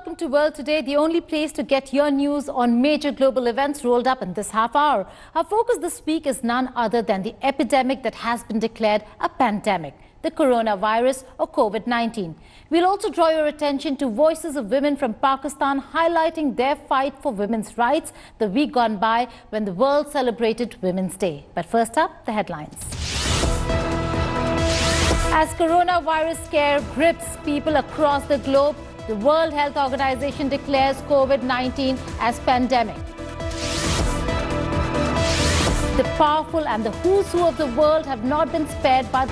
welcome to World Today, the only place to get your news on major global events rolled up in this half hour. Our focus this week is none other than the epidemic that has been declared a pandemic, the coronavirus or COVID-19. We'll also draw your attention to voices of women from Pakistan highlighting their fight for women's rights the week gone by when the world celebrated Women's Day. But first up, the headlines. As coronavirus scare grips people across the globe, the World Health Organization declares COVID-19 as pandemic. The powerful and the who's who of the world have not been spared by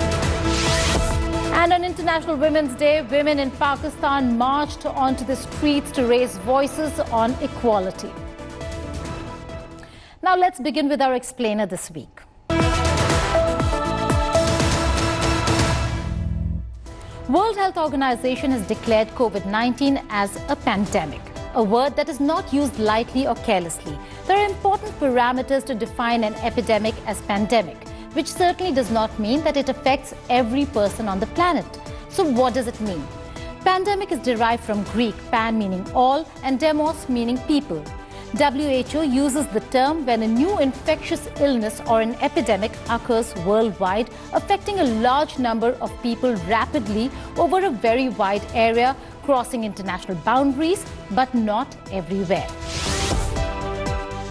And on International Women's Day, women in Pakistan marched onto the streets to raise voices on equality. Now let's begin with our explainer this week. World Health Organization has declared COVID-19 as a pandemic, a word that is not used lightly or carelessly. There are important parameters to define an epidemic as pandemic, which certainly does not mean that it affects every person on the planet. So what does it mean? Pandemic is derived from Greek, pan meaning all and demos meaning people. WHO uses the term when a new infectious illness or an epidemic occurs worldwide, affecting a large number of people rapidly over a very wide area, crossing international boundaries, but not everywhere.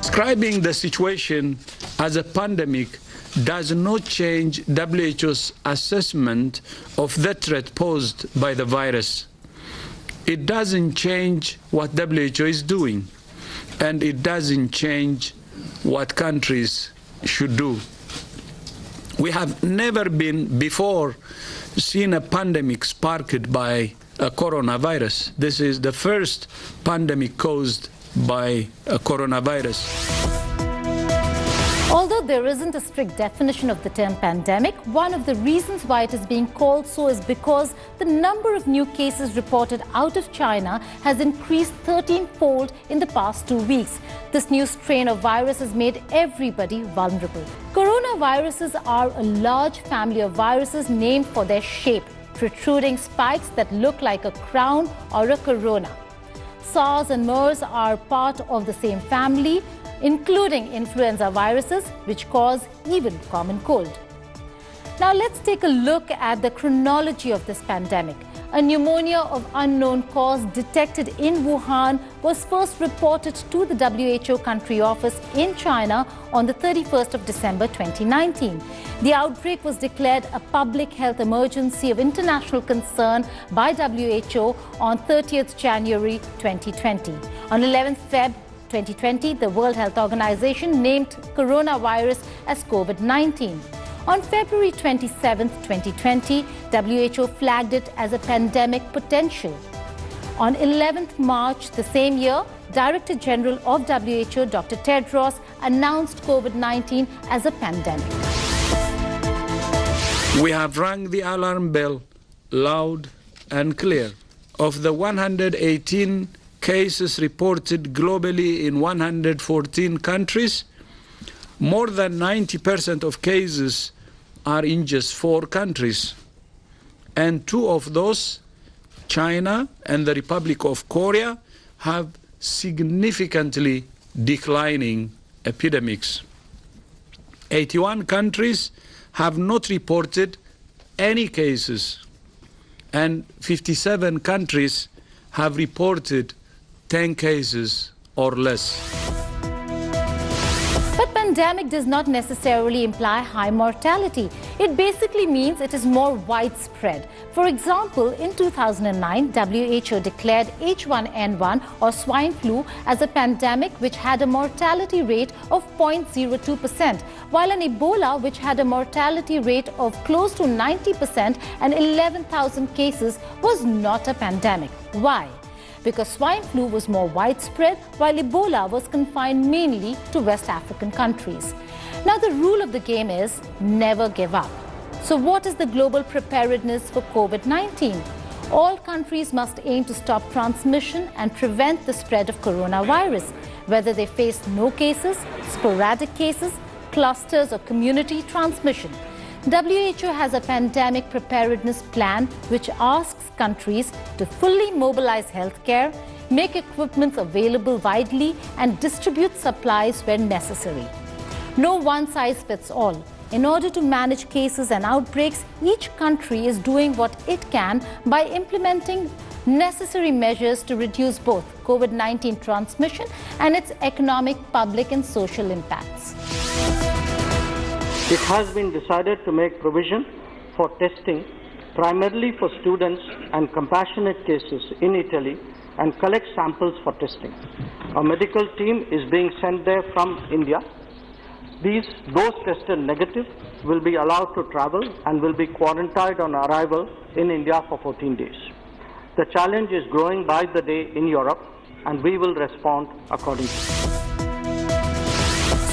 Describing the situation as a pandemic does not change WHO's assessment of the threat posed by the virus. It doesn't change what WHO is doing. And it doesn't change what countries should do. We have never before seen a pandemic sparked by a coronavirus. This is the first pandemic caused by a coronavirus. Although there isn't a strict definition of the term pandemic, one of the reasons why it is being called so is because the number of new cases reported out of China has increased 13-fold in the past 2 weeks. This new strain of virus has made everybody vulnerable. Coronaviruses are a large family of viruses named for their shape, protruding spikes that look like a crown or a corona. SARS and MERS are part of the same family, including influenza viruses, which cause even common cold. Now let's take a look at the chronology of this pandemic. A pneumonia of unknown cause detected in Wuhan was first reported to the WHO country office in China on the 31st of December 2019. The outbreak was declared a public health emergency of international concern by WHO on 30th January 2020. On 11th Feb 2020, the World Health Organization named coronavirus as COVID-19. On February 27, 2020, WHO flagged it as a pandemic potential. On 11th March the same year, Director General of WHO, Dr. Tedros, announced COVID-19 as a pandemic. We have rung the alarm bell loud and clear. Of the 118 cases reported globally in 114 countries, more than 90% of cases are in just 4 countries. And 2 of those, China and the Republic of Korea, have significantly declining epidemics. 81 countries have not reported any cases, and 57 countries have reported 10 cases or less. But pandemic does not necessarily imply high mortality. It basically means it is more widespread. For example, in 2009, WHO declared H1N1 or swine flu as a pandemic which had a mortality rate of 0.02%, while an Ebola which had a mortality rate of close to 90% and 11,000 cases was not a pandemic. Why? Because swine flu was more widespread, while Ebola was confined mainly to West African countries. Now, the rule of the game is never give up. So what is the global preparedness for COVID-19? All countries must aim to stop transmission and prevent the spread of coronavirus, whether they face no cases, sporadic cases, clusters or community transmission. WHO has a pandemic preparedness plan which asks countries to fully mobilize healthcare, make equipments available widely, and distribute supplies where necessary. No one size fits all. In order to manage cases and outbreaks, each country is doing what it can by implementing necessary measures to reduce both COVID-19 transmission and its economic, public and social impacts. It has been decided to make provision for testing primarily for students and compassionate cases in Italy and collect samples for testing. A medical team is being sent there from India. Those tested negative will be allowed to travel and will be quarantined on arrival in India for 14 days. The challenge is growing by the day in Europe, and we will respond accordingly.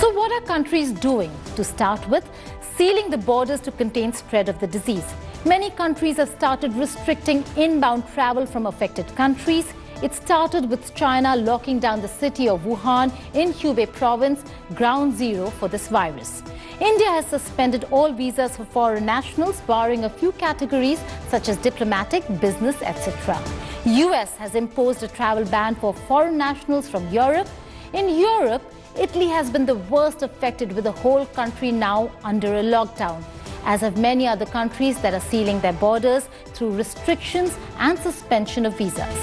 So what are countries doing? To start with, sealing the borders to contain spread of the disease. Many countries have started restricting inbound travel from affected countries. It started with China locking down the city of Wuhan in Hubei province, ground zero for this virus. India has suspended all visas for foreign nationals, barring a few categories such as diplomatic, business, etc. US has imposed a travel ban for foreign nationals from Europe. In Europe, Italy has been the worst affected, with the whole country now under a lockdown, as have many other countries that are sealing their borders through restrictions and suspension of visas.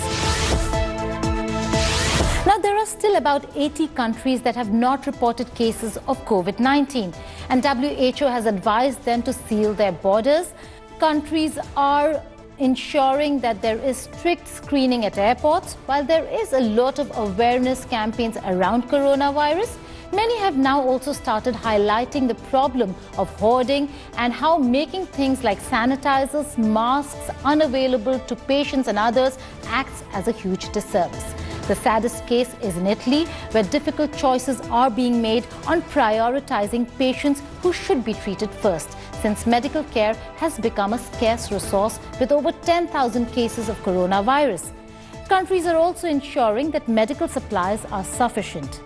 Now, there are still about 80 countries that have not reported cases of COVID-19, and WHO has advised them to seal their borders. Countries are ensuring that there is strict screening at airports. While there is a lot of awareness campaigns around coronavirus, many have now also started highlighting the problem of hoarding and how making things like sanitizers, masks unavailable to patients and others acts as a huge disservice. The saddest case is in Italy, where difficult choices are being made on prioritizing patients who should be treated first, since medical care has become a scarce resource with over 10,000 cases of coronavirus. Countries are also ensuring that medical supplies are sufficient.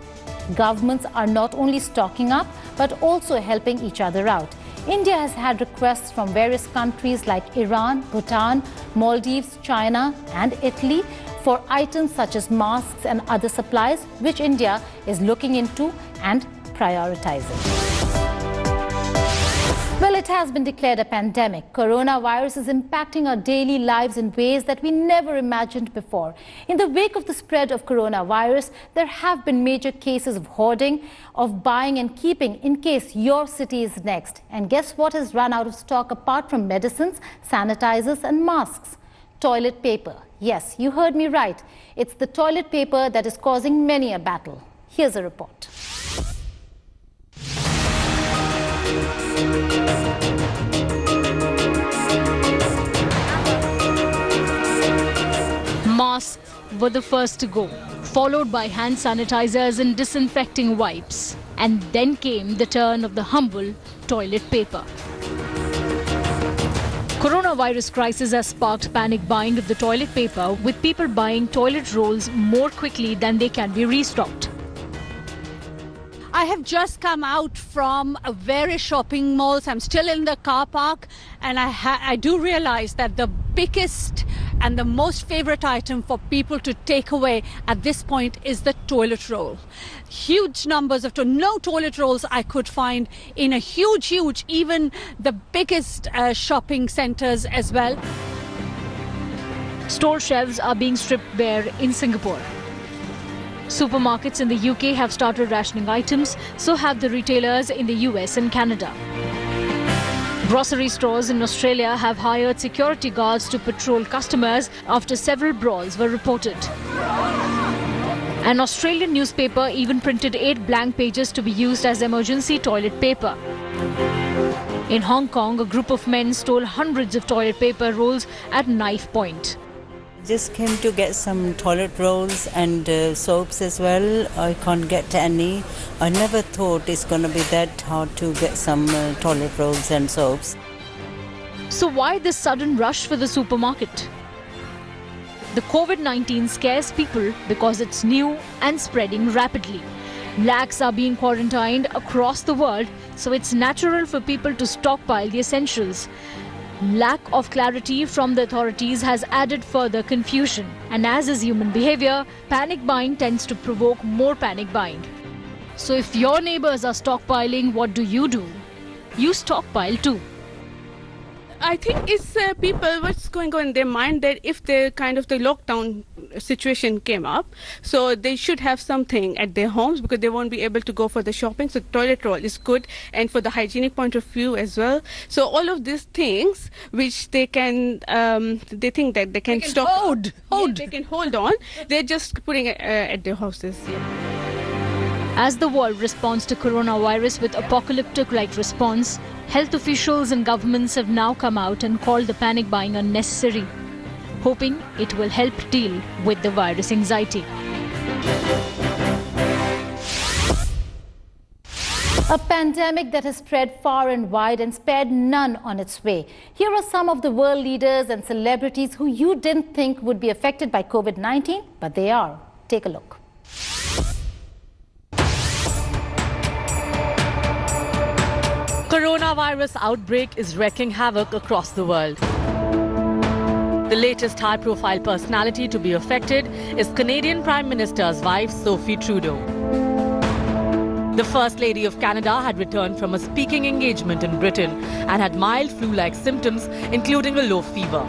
Governments are not only stocking up, but also helping each other out. India has had requests from various countries like Iran, Bhutan, Maldives, China and Italy for items such as masks and other supplies, which India is looking into and prioritizing. Well, it has been declared a pandemic. Coronavirus is impacting our daily lives in ways that we never imagined before. In the wake of the spread of coronavirus, there have been major cases of hoarding, of buying and keeping in case your city is next. And guess what has run out of stock apart from medicines, sanitizers and masks? Toilet paper. Yes, you heard me right. It's the toilet paper that is causing many a battle. Here's a report. Masks were the first to go, followed by hand sanitizers and disinfecting wipes. And then came the turn of the humble toilet paper. Coronavirus crisis has sparked panic buying of the toilet paper, with people buying toilet rolls more quickly than they can be restocked. I have just come out from various shopping malls. I'm still in the car park, and I do realize that the biggest and the most favorite item for people to take away at this point is the toilet roll. Huge numbers of no toilet rolls I could find in a huge, even the biggest shopping centers as well. Store shelves are being stripped bare in Singapore. Supermarkets in the UK have started rationing items, so have the retailers in the US and Canada. Grocery stores in Australia have hired security guards to patrol customers after several brawls were reported. An Australian newspaper even printed 8 blank pages to be used as emergency toilet paper. In Hong Kong, a group of men stole hundreds of toilet paper rolls at knife point. Just came to get some toilet rolls and soaps as well. I can't get any. I never thought it's going to be that hard to get some toilet rolls and soaps. So why this sudden rush for the supermarket? The COVID-19 scares people because it's new and spreading rapidly. Lakhs are being quarantined across the world, so it's natural for people to stockpile the essentials. Lack of clarity from the authorities has added further confusion. And as is human behavior, panic buying tends to provoke more panic buying. So if your neighbors are stockpiling, what do? You stockpile too. I think it's people, what's going on in their mind that if the lockdown situation came up, so they should have something at their homes because they won't be able to go for the shopping. So toilet roll is good, and for the hygienic point of view as well. So all of these things which they can, they think that they can stock. They can hold on. They're just putting it at their houses. Yeah. As the world responds to coronavirus with apocalyptic-like response, health officials and governments have now come out and called the panic buying unnecessary, hoping it will help deal with the virus anxiety. A pandemic that has spread far and wide and spared none on its way. Here are some of the world leaders and celebrities who you didn't think would be affected by COVID-19, but they are. Take a look. Coronavirus outbreak is wreaking havoc across the world. The latest high-profile personality to be affected is Canadian Prime Minister's wife, Sophie Trudeau. The First Lady of Canada had returned from a speaking engagement in Britain and had mild flu-like symptoms, including a low fever.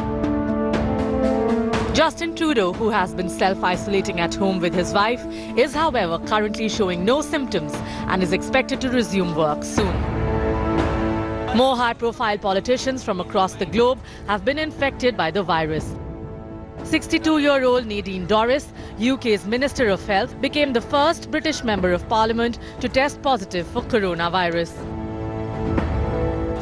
Justin Trudeau, who has been self-isolating at home with his wife, is however currently showing no symptoms and is expected to resume work soon. More high-profile politicians from across the globe have been infected by the virus. 62-year-old Nadine Dorries, UK's Minister of Health, became the first British Member of Parliament to test positive for coronavirus.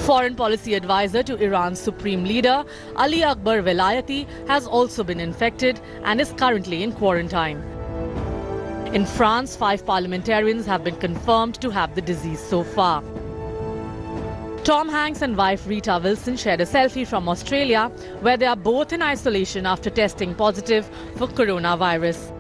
Foreign policy advisor to Iran's supreme leader, Ali Akbar Velayati, has also been infected and is currently in quarantine. In France, 5 parliamentarians have been confirmed to have the disease so far. Tom Hanks and wife Rita Wilson shared a selfie from Australia, where they are both in isolation after testing positive for coronavirus.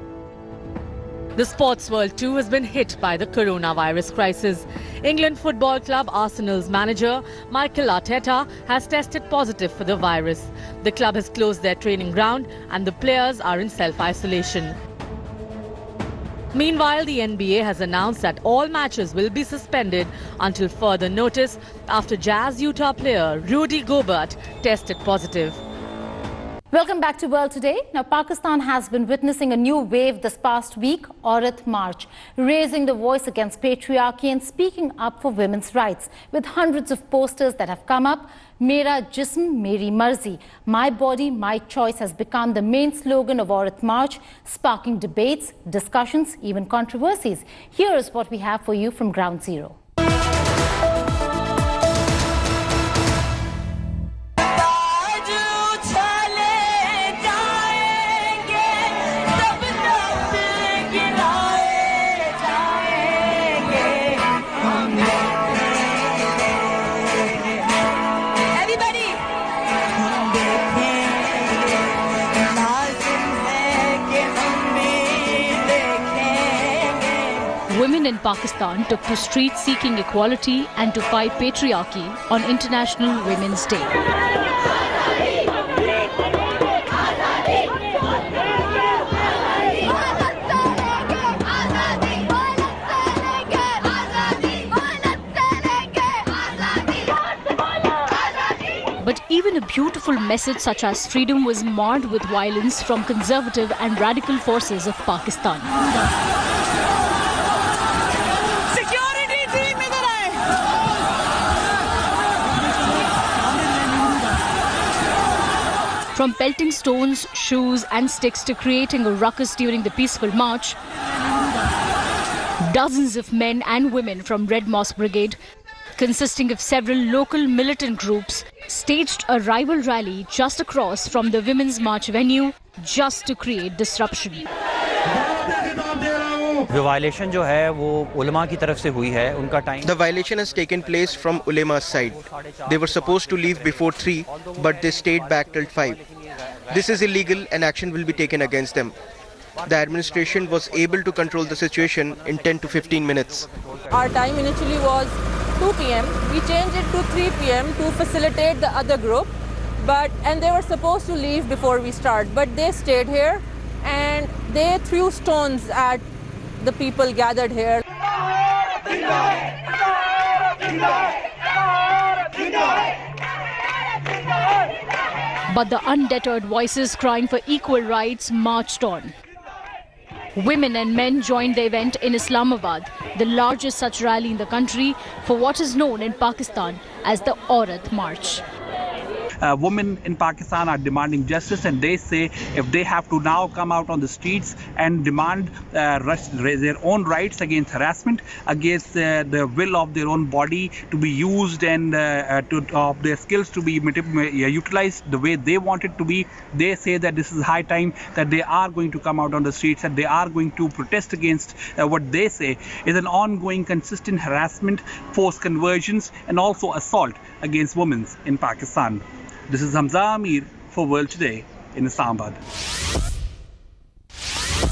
The sports world too has been hit by the coronavirus crisis. England football club Arsenal's manager, Mikel Arteta, has tested positive for the virus. The club has closed their training ground and the players are in self-isolation. Meanwhile, the NBA has announced that all matches will be suspended until further notice after Jazz Utah player Rudy Gobert tested positive. Welcome back to World Today. Now, Pakistan has been witnessing a new wave this past week, Aurat March, raising the voice against patriarchy and speaking up for women's rights, with hundreds of posters that have come up. Mera Jism, Meri Marzi, my body, my choice has become the main slogan of Aurat March, sparking debates, discussions, even controversies. Here is what we have for you from Ground Zero. Women in Pakistan took to streets seeking equality and to fight patriarchy on International Women's Day. But even a beautiful message such as freedom was marred with violence from conservative and radical forces of Pakistan. From pelting stones, shoes and sticks to creating a ruckus during the peaceful march, dozens of men and women from Red Mosque Brigade, consisting of several local militant groups, staged a rival rally just across from the Women's March venue just to create disruption. The violation has taken place from ulama's side. They were supposed to leave before 3, but they stayed back till 5. This is illegal and action will be taken against them. The administration was able to control the situation in 10 to 15 minutes. Our time initially was 2 p.m. We changed it to 3 p.m. to facilitate the other group. and they were supposed to leave before we start, but they stayed here and they threw stones at the people gathered here. But the undeterred voices crying for equal rights marched on. Women and men joined the event in Islamabad, the largest such rally in the country, for what is known in Pakistan as the Aurat March. Women in Pakistan are demanding justice, and they say if they have to now come out on the streets and demand their own rights against harassment, against the will of their own body to be used and of their skills to be utilized the way they want it to be, they say that this is high time that they are going to come out on the streets and they are going to protest against what they say is an ongoing consistent harassment, forced conversions and also assault against women in Pakistan. This is Hamza Amir for World Today in Islamabad.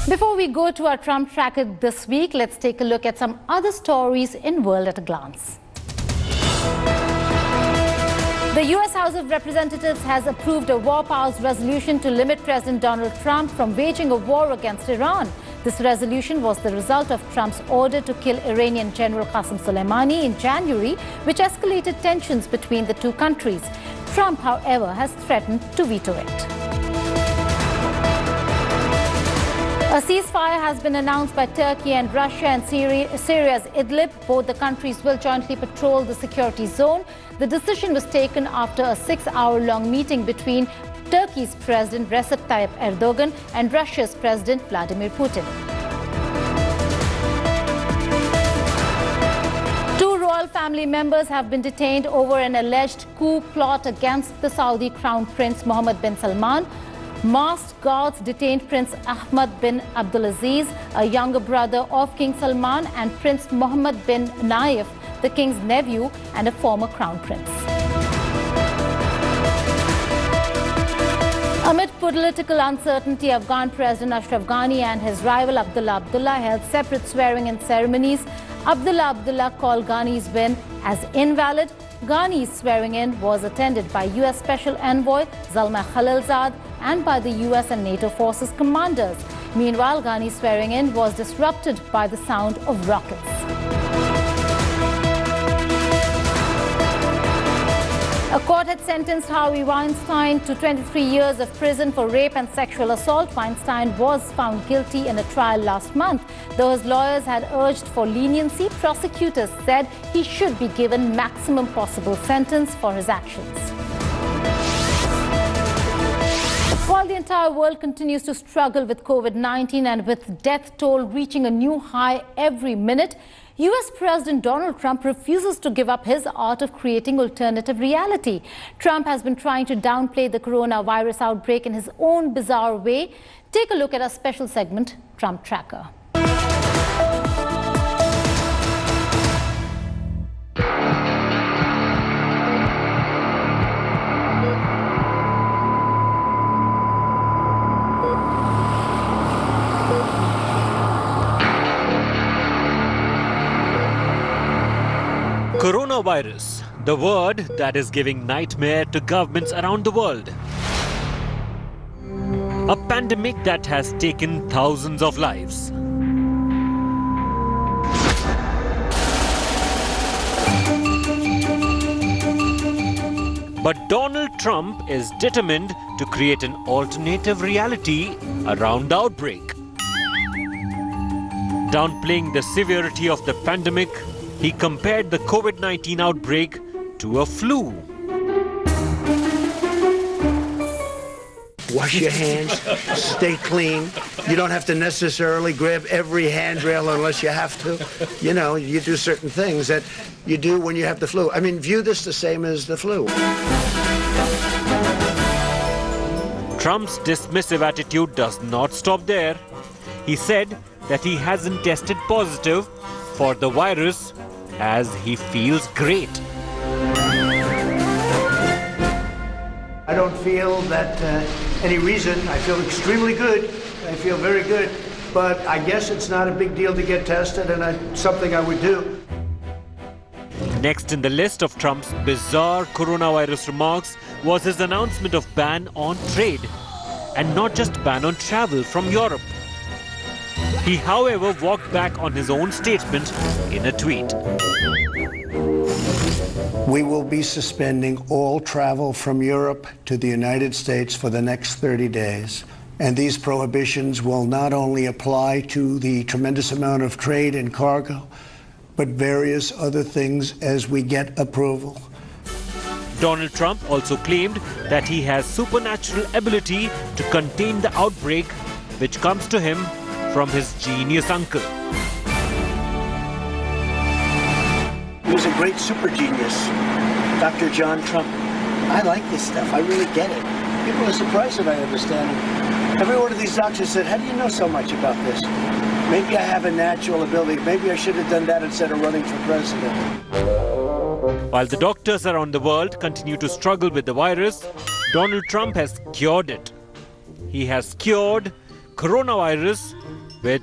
Before we go to our Trump tracker this week, let's take a look at some other stories in World at a Glance. The U.S. House of Representatives has approved a war powers resolution to limit President Donald Trump from waging a war against Iran. This resolution was the result of Trump's order to kill Iranian General Qasem Soleimani in January, which escalated tensions between the two countries. Trump, however, has threatened to veto it. A ceasefire has been announced by Turkey and Russia and Syria's Idlib. Both the countries will jointly patrol the security zone. The decision was taken after a 6-hour-long meeting between Turkey's President Recep Tayyip Erdogan and Russia's President Vladimir Putin. Two royal family members have been detained over an alleged coup plot against the Saudi Crown Prince Mohammed bin Salman. Masked guards detained Prince Ahmed bin Abdulaziz, a younger brother of King Salman, and Prince Mohammed bin Nayef, the king's nephew and a former crown prince. Amid political uncertainty, Afghan President Ashraf Ghani and his rival Abdullah Abdullah held separate swearing-in ceremonies. Abdullah Abdullah called Ghani's win as invalid. Ghani's swearing-in was attended by U.S. Special Envoy Zalmay Khalilzad and by the U.S. and NATO forces commanders. Meanwhile, Ghani's swearing-in was disrupted by the sound of rockets. A court had sentenced Harvey Weinstein to 23 years of prison for rape and sexual assault. Weinstein was found guilty in a trial last month. Though his lawyers had urged for leniency, prosecutors said he should be given maximum possible sentence for his actions. While the entire world continues to struggle with COVID-19 and with death toll reaching a new high every minute, U.S. President Donald Trump refuses to give up his art of creating alternative reality. Trump has been trying to downplay the coronavirus outbreak in his own bizarre way. Take a look at our special segment, Trump Tracker. Coronavirus, the word that is giving nightmare to governments around the world. A pandemic that has taken thousands of lives. But Donald Trump is determined to create an alternative reality around the outbreak. Downplaying the severity of the pandemic, he compared the COVID-19 outbreak to a flu. Wash your hands, stay clean. You don't have to necessarily grab every handrail unless you have to. You know, you do certain things that you do when you have the flu. I mean, view this the same as the flu. Trump's dismissive attitude does not stop there. He said that he hasn't tested positive for the virus as he feels great. I don't feel that any reason. I feel extremely good. I feel very good. But I guess it's not a big deal to get tested, and it's something I would do. Next in the list of Trump's bizarre coronavirus remarks was his announcement of ban on trade, and not just ban on travel from Europe. He, however, walked back on his own statement in a tweet. We will be suspending all travel from Europe to the United States for the next 30 days. And these prohibitions will not only apply to the tremendous amount of trade and cargo, but various other things as we get approval. Donald Trump also claimed that he has supernatural ability to contain the outbreak, which comes to him from his genius uncle. He was a great super genius, Dr. John Trump. I like this stuff. I really get it. People are surprised that I understand it. Every one of these doctors said, how do you know so much about this? Maybe I have a natural ability. Maybe I should have done that instead of running for president. While the doctors around the world continue to struggle with the virus, Donald Trump has cured it. He has cured coronavirus with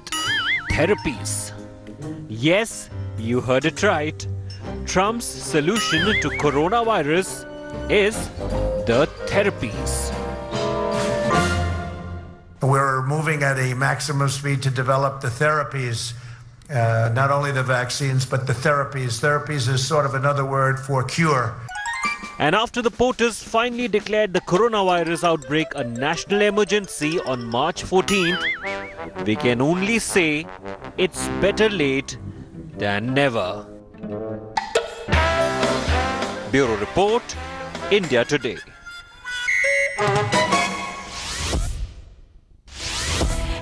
therapies. Yes, you heard it right. Trump's solution to coronavirus is the therapies. We're moving at a maximum speed to develop the therapies, not only the vaccines, but the therapies. Therapies is sort of another word for cure. And after the POTUS finally declared the coronavirus outbreak a national emergency on March 14th, we can only say it's better late than never. Bureau Report, India Today.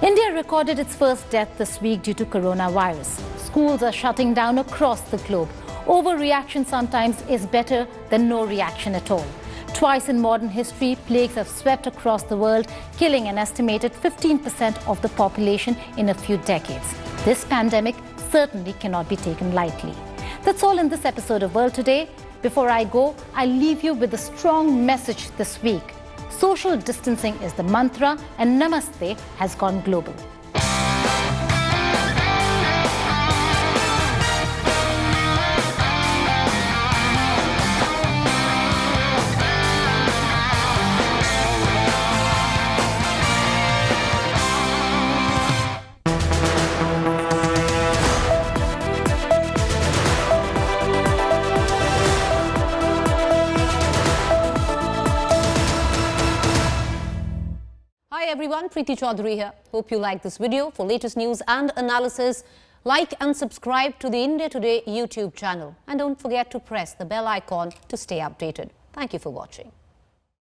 India recorded its first death this week due to coronavirus. Schools are shutting down across the globe. Overreaction sometimes is better than no reaction at all. Twice in modern history, plagues have swept across the world, killing an estimated 15% of the population in a few decades. This pandemic certainly cannot be taken lightly. That's all in this episode of World Today. Before I go, I leave you with a strong message this week. Social distancing is the mantra, and Namaste has gone global. Hi everyone, Preeti Chaudhary here. Hope you like this video. For latest news and analysis, like and subscribe to the India Today YouTube channel. And don't forget to press the bell icon to stay updated. Thank you for watching.